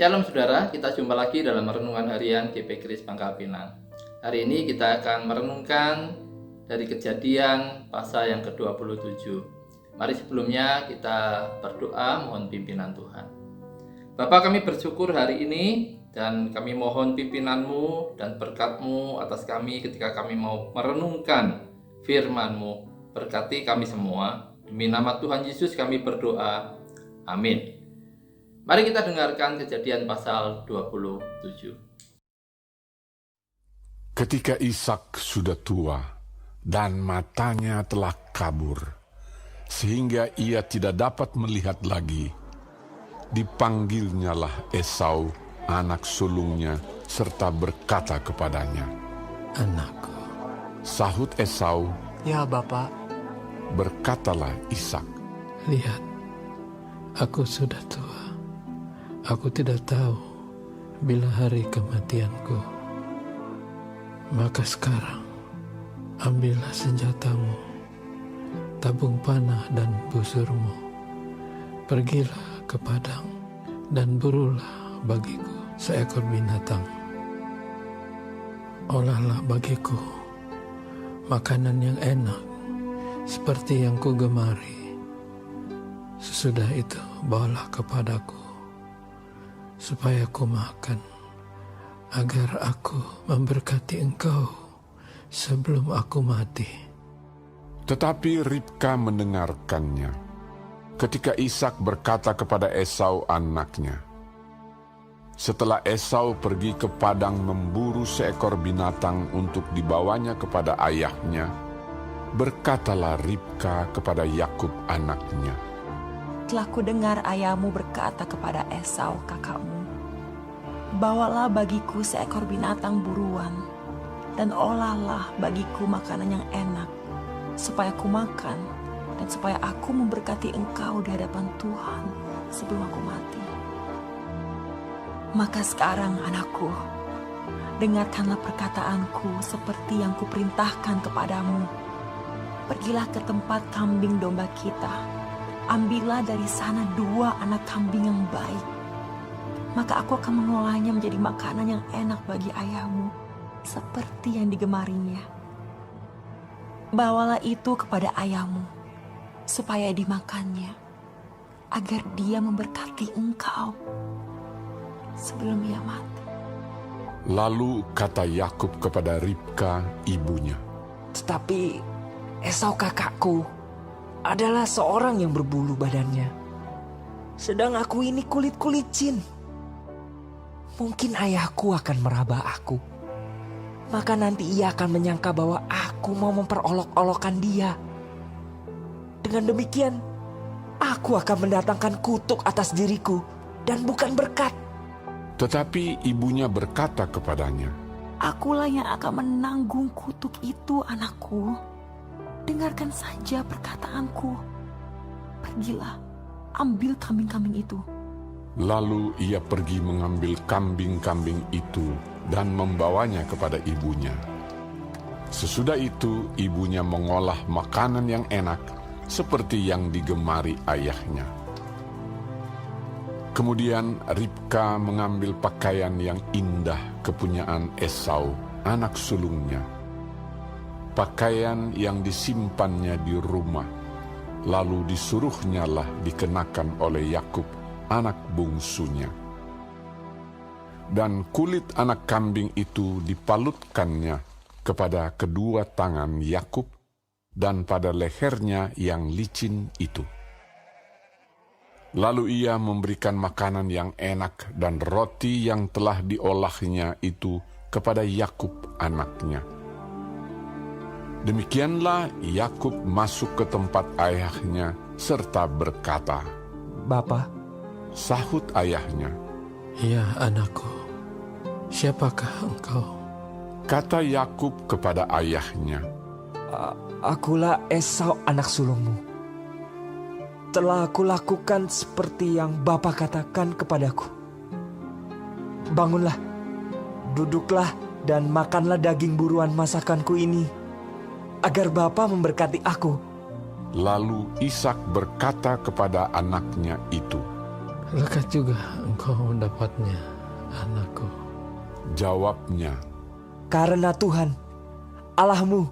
Shalom saudara, kita jumpa lagi dalam renungan harian GP Kris Pangkal Pinang. Hari ini kita akan merenungkan dari Kejadian pasal yang ke-27. Mari sebelumnya kita berdoa mohon pimpinan Tuhan. Bapa, kami bersyukur hari ini dan kami mohon pimpinan-Mu dan berkat-Mu atas kami ketika kami mau merenungkan firman-Mu. Berkati kami semua, demi nama Tuhan Yesus kami berdoa, amin. Mari kita dengarkan Kejadian pasal 27. Ketika Ishak sudah tua dan matanya telah kabur, sehingga ia tidak dapat melihat lagi, dipanggilnyalah Esau, anak sulungnya, serta berkata kepadanya, "Anakku." Sahut Esau, "Ya, Bapak." Berkatalah Ishak, "Lihat, aku sudah tua. Aku tidak tahu bila hari kematianku. Maka sekarang, ambillah senjatamu, tabung panah dan busurmu. Pergilah ke padang dan burulah bagiku seekor binatang. Olahlah bagiku makanan yang enak seperti yang ku gemari. Sesudah itu bawalah kepadaku, supaya aku makan, agar aku memberkati engkau sebelum aku mati." tetapi Ribka mendengarkannya. Ketika Ishak berkata kepada Esau anaknya, setelah Esau pergi ke padang memburu seekor binatang untuk dibawanya kepada ayahnya, berkatalah Ribka kepada Yakub anaknya, "Telah kudengar ayahmu berkata kepada Esau kakakmu, bawalah bagiku seekor binatang buruan, dan olahlah bagiku makanan yang enak, supaya aku makan, dan supaya aku memberkati engkau di hadapan Tuhan sebelum aku mati. Maka sekarang anakku, dengarkanlah perkataanku seperti yang kuperintahkan kepadamu. Pergilah ke tempat kambing domba kita, ambillah dari sana 2 anak kambing yang baik. Maka aku akan mengolahnya menjadi makanan yang enak bagi ayahmu, seperti yang digemarinya. Bawalah itu kepada ayahmu, supaya dimakannya, agar dia memberkati engkau sebelum ia mati." Lalu kata Yakub kepada Ribka ibunya, "Tetapi Esau kakakku adalah seorang yang berbulu badannya, sedang aku ini kulit-kulicin. Mungkin ayahku akan meraba aku, maka nanti ia akan menyangka bahwa aku mau memperolok-olokkan dia. Dengan demikian, aku akan mendatangkan kutuk atas diriku dan bukan berkat." Tetapi ibunya berkata kepadanya, "Akulah yang akan menanggung kutuk itu, anakku. Dengarkan saja perkataanku. Pergilah, ambil kambing-kambing itu." Lalu ia pergi mengambil kambing-kambing itu dan membawanya kepada ibunya. Sesudah itu ibunya mengolah makanan yang enak seperti yang digemari ayahnya. Kemudian Ribka mengambil pakaian yang indah kepunyaan Esau, anak sulungnya, pakaian yang disimpannya di rumah, lalu disuruhnyalah dikenakan oleh Yakub, anak bungsunya. Dan kulit anak kambing itu dipalutkannya kepada kedua tangan Yakub dan pada lehernya yang licin itu. Lalu ia memberikan makanan yang enak dan roti yang telah diolahnya itu kepada Yakub anaknya. Demikianlah Yakub masuk ke tempat ayahnya serta berkata, "Bapa." Sahut ayahnya, "Ya, anakku, siapakah engkau?" Kata Yakub kepada ayahnya, "Akulah Esau anak sulungmu. Telah aku lakukan seperti yang Bapa katakan kepadaku. Bangunlah, duduklah dan makanlah daging buruan masakanku ini, agar Bapa memberkati aku." Lalu Ishak berkata kepada anaknya itu, lekat juga engkau mendapatnya, anakku. Jawabnya, Karena Tuhan, Allahmu,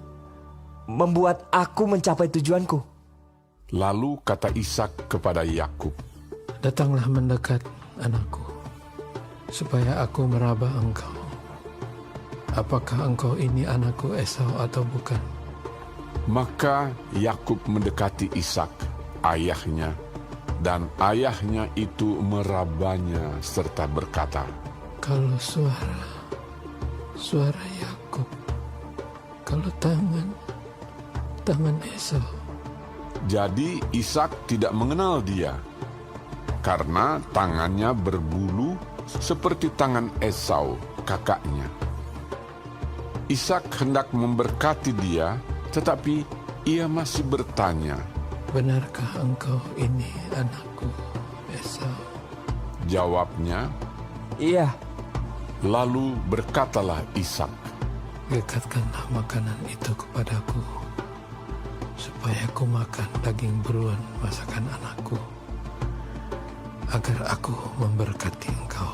membuat aku mencapai tujuanku. lalu kata Ishak kepada Yakub, Datanglah mendekat, anakku, supaya aku meraba engkau. Apakah engkau ini anakku Esau atau bukan? maka Yakub mendekati Ishak, ayahnya, dan ayahnya itu merabanya serta berkata, Kalau suara Yakub, kalau tangan Esau. jadi Ishak tidak mengenal dia, karena tangannya berbulu seperti tangan Esau, kakaknya. Ishak hendak memberkati dia, tetapi ia masih bertanya. Benarkah engkau ini anakku Esau? Jawabnya, Iya, lalu berkatalah Ishak, Dekatkanlah makanan itu kepadaku, supaya aku makan daging beruang masakan anakku, agar aku memberkati engkau.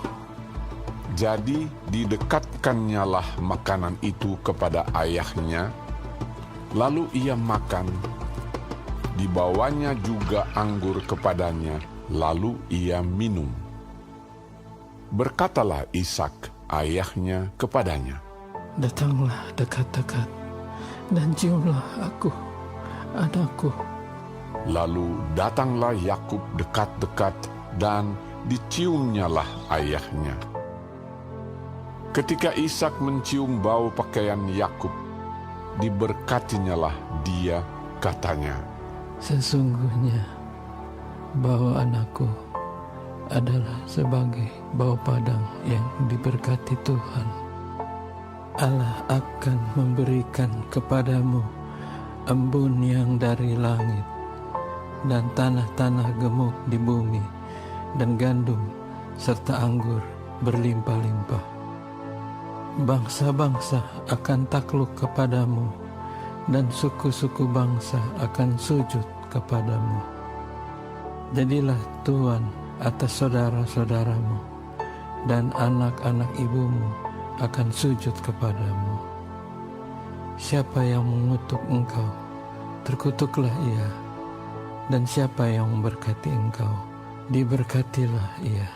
jadi didekatkannyalah makanan itu kepada ayahnya, lalu ia makan. Dibawanya juga anggur kepadanya, lalu ia minum. Berkatalah Ishak, ayahnya, kepadanya, Datanglah dekat-dekat dan ciumlah aku, anakku. lalu datanglah Yakub dekat-dekat dan diciumnyalah ayahnya. Ketika Ishak mencium bau pakaian Yakub, diberkatinyalah dia, katanya, Sesungguhnya bau anakku adalah sebagai bau padang yang diberkati Tuhan. Allah akan memberikan kepadamu embun yang dari langit dan tanah-tanah gemuk di bumi dan gandum serta anggur berlimpah-limpah. Bangsa-bangsa akan takluk kepadamu dan suku-suku bangsa akan sujud kepadamu. Jadilah tuan atas saudara-saudaramu, dan anak-anak ibumu akan sujud kepadamu. Siapa yang mengutuk engkau, terkutuklah ia, dan siapa yang memberkati engkau, diberkatilah ia.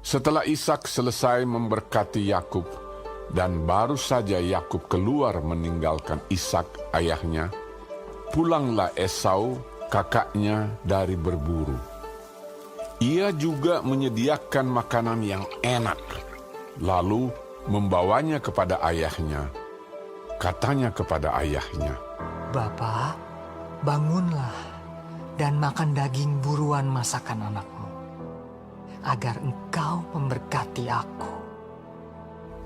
Setelah Ishak selesai memberkati Yakub, dan baru saja Yakub keluar meninggalkan Ishak ayahnya, pulanglah Esau kakaknya dari berburu. Ia juga menyediakan makanan yang enak, lalu membawanya kepada ayahnya. Katanya kepada ayahnya, Bapa, bangunlah dan makan daging buruan masakan anakmu, agar engkau memberkati aku.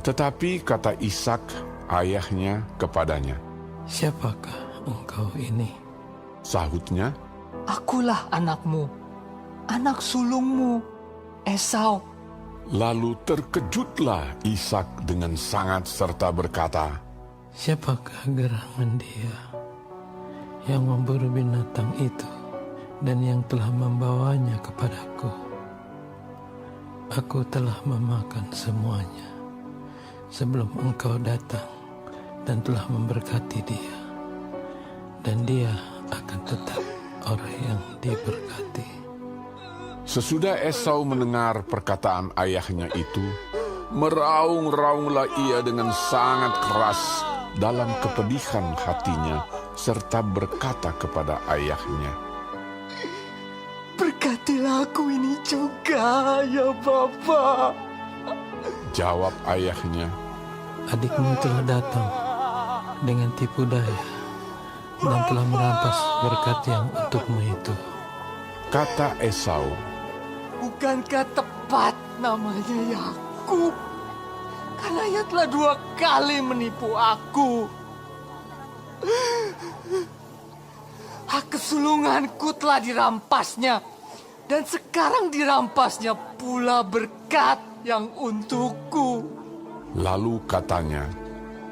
tetapi kata Ishak ayahnya kepadanya, Siapakah engkau ini? sahutnya, Akulah anakmu, anak sulungmu, Esau. lalu terkejutlah Ishak dengan sangat serta berkata, Siapakah gerangan dia yang memburu binatang itu dan yang telah membawanya kepadaku? Aku telah memakan semuanya sebelum engkau datang dan telah memberkati dia, dan dia akan tetap orang yang diberkati. Sesudah Esau mendengar perkataan ayahnya itu, meraung-raunglah ia dengan sangat keras dalam kepedihan hatinya, serta berkata kepada ayahnya, Berkatilah aku ini juga, ya Bapa. Jawab ayahnya, Adikmu telah datang dengan tipu daya dan telah merampas berkat yang untukmu itu. kata Esau, Bukankah tepat namanya Yakub? Karena ia telah 2 kali menipu aku. Hak kesulunganku telah dirampasnya, dan sekarang dirampasnya pula berkat yang untukku. lalu katanya,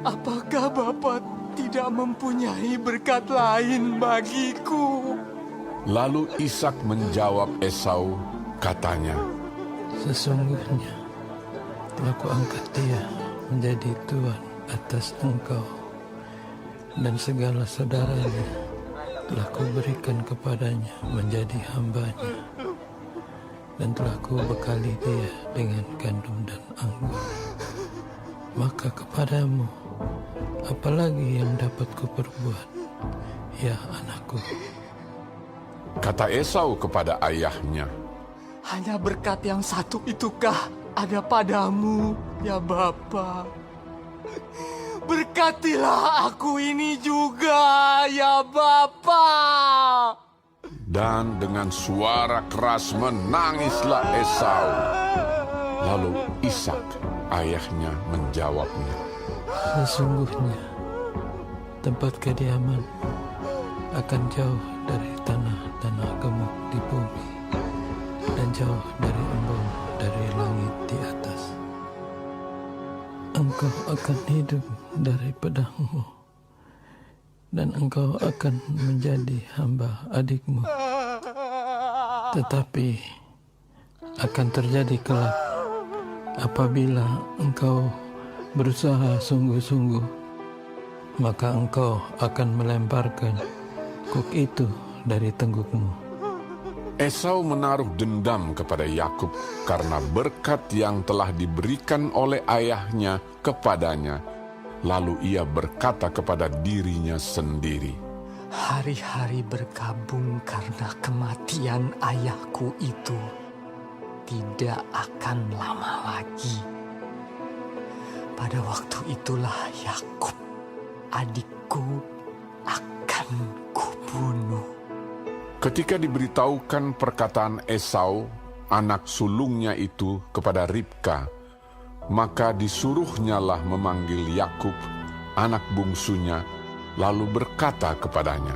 Apakah Bapa tidak mempunyai berkat lain bagiku? lalu Ishak menjawab Esau, katanya, Sesungguhnya telah kuangkat dia menjadi tuan atas engkau, dan segala saudaranya telah kuberikan kepadanya menjadi hambanya, dan telah kubekali dia dengan gandum dan anggur. Maka kepadamu apalagi yang dapat kuperbuat, ya anakku? Kata Esau kepada ayahnya, Hanya berkat yang satu itukah ada padamu, ya Bapa. Berkatilah aku ini juga, ya Bapa. dan dengan suara keras menangislah Esau. Lalu Ishak ayahnya menjawabnya, Sesungguhnya tempat kediaman akan jauh dari tanah-tanah gemuk di bumi, dan jauh dari embun dari langit di atas. Engkau akan hidup dari pedangmu, dan engkau akan menjadi hamba adikmu. Tetapi akan terjadi kelak apabila engkau berusaha sungguh-sungguh, maka engkau akan melemparkan kuk itu dari tenggukmu. Esau menaruh dendam kepada Yakub karena berkat yang telah diberikan oleh ayahnya kepadanya. Lalu ia berkata kepada dirinya sendiri, Hari-hari berkabung karena kematian ayahku itu tidak akan lama lagi. Pada waktu itulah Yakub, adikku, akan kubunuh. ketika diberitahukan perkataan Esau, anak sulungnya itu kepada Ribka, maka disuruhnyalah memanggil Yakub, anak bungsunya, lalu berkata kepadanya,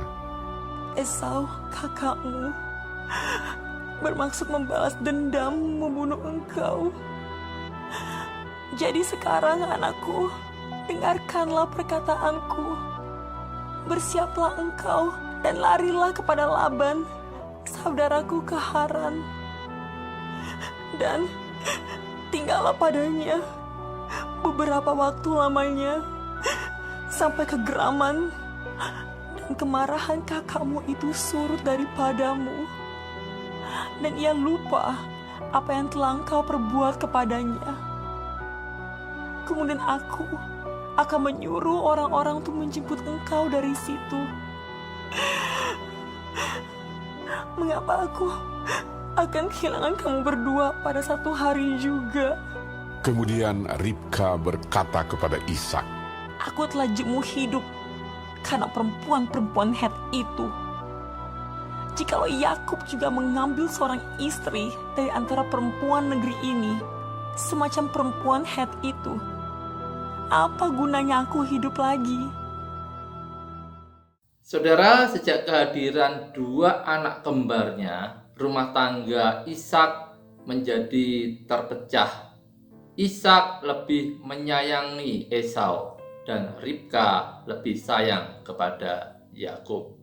Esau, kakakmu, bermaksud membalas dendam membunuh engkau. Jadi sekarang anakku, dengarkanlah perkataanku. Bersiaplah engkau dan larilah kepada Laban, saudaraku ke Haran. Dan tinggallah padanya beberapa waktu lamanya, sampai kegeraman dan kemarahan kakakmu itu surut daripadamu, dan ia lupa apa yang telah engkau perbuat kepadanya. Kemudian aku akan menyuruh orang-orang untuk menjemput engkau dari situ. Mengapa aku akan kehilangan kamu berdua pada satu hari juga? Kemudian Ribka berkata kepada Ishak, Aku telah jemu hidup karena perempuan-perempuan Het itu. Jikalau Yakub juga mengambil seorang istri dari antara perempuan negeri ini, semacam perempuan Het itu, apa gunanya aku hidup lagi? Saudara, sejak kehadiran dua anak kembarnya, rumah tangga Ishak menjadi terpecah. Ishak lebih menyayangi Esau dan Ribka lebih sayang kepada Yakub.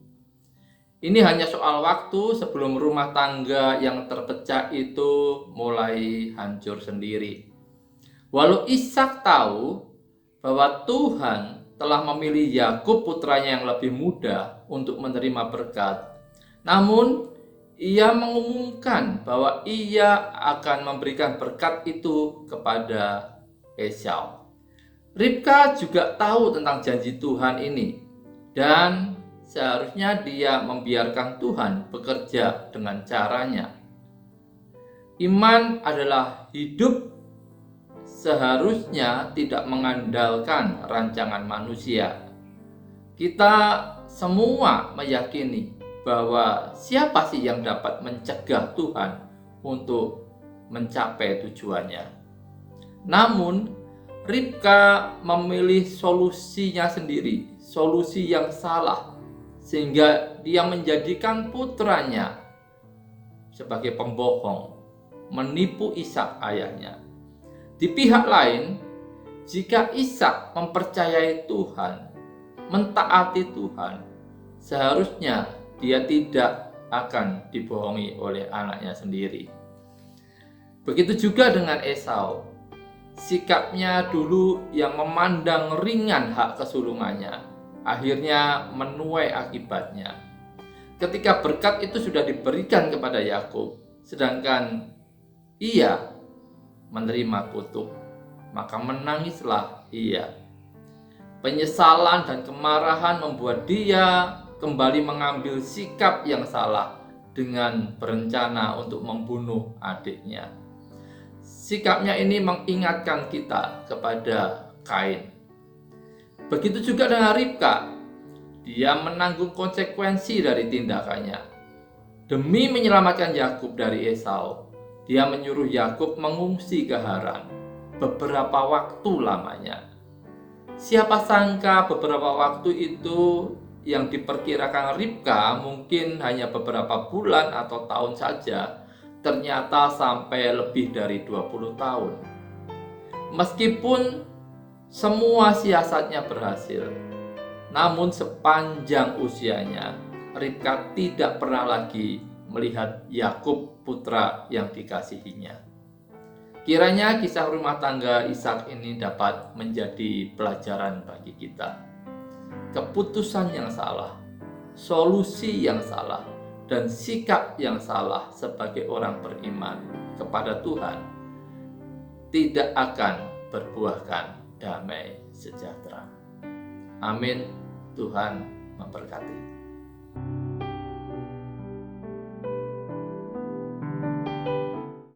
Ini hanya soal waktu sebelum rumah tangga yang terpecah itu mulai hancur sendiri. Walau Ishak tahu bahwa Tuhan telah memilih Yakub putranya yang lebih muda untuk menerima berkat, namun ia mengumumkan bahwa ia akan memberikan berkat itu kepada Esau. Ribka juga tahu tentang janji Tuhan ini, dan seharusnya dia membiarkan Tuhan bekerja dengan caranya. Iman adalah hidup seharusnya tidak mengandalkan rancangan manusia. Kita semua meyakini bahwa siapa sih yang dapat mencegah Tuhan untuk mencapai tujuannya. Namun, Ribka memilih solusinya sendiri, solusi yang salah, sehingga dia menjadikan putranya sebagai pembohong, menipu Ishak ayahnya. Di pihak lain, jika Ishak mempercayai Tuhan, mentaati Tuhan, seharusnya dia tidak akan dibohongi oleh anaknya sendiri. Begitu juga dengan Esau. Sikapnya dulu yang memandang ringan hak kesulungannya, akhirnya menuai akibatnya. Ketika berkat itu sudah diberikan kepada Yakub, sedangkan ia menerima kutuk, maka menangislah ia. Penyesalan dan kemarahan membuat dia kembali mengambil sikap yang salah dengan berencana untuk membunuh adiknya. Sikapnya ini mengingatkan kita kepada Kain. Begitu juga dengan Ribka. Dia menanggung konsekuensi dari tindakannya. Demi menyelamatkan Yakub dari Esau, dia menyuruh Yakub mengungsi ke Haran beberapa waktu lamanya. Siapa sangka beberapa waktu itu yang diperkirakan Ribka mungkin hanya beberapa bulan atau tahun saja, ternyata sampai lebih dari 20 tahun. Meskipun semua siasatnya berhasil, namun sepanjang usianya, Ribka tidak pernah lagi melihat Yakub putra yang dikasihinya. Kiranya kisah rumah tangga Ishak ini dapat menjadi pelajaran bagi kita. Keputusan yang salah, solusi yang salah, dan sikap yang salah sebagai orang beriman kepada Tuhan tidak akan berbuahkan damai sejahtera. Amin. Tuhan memberkati.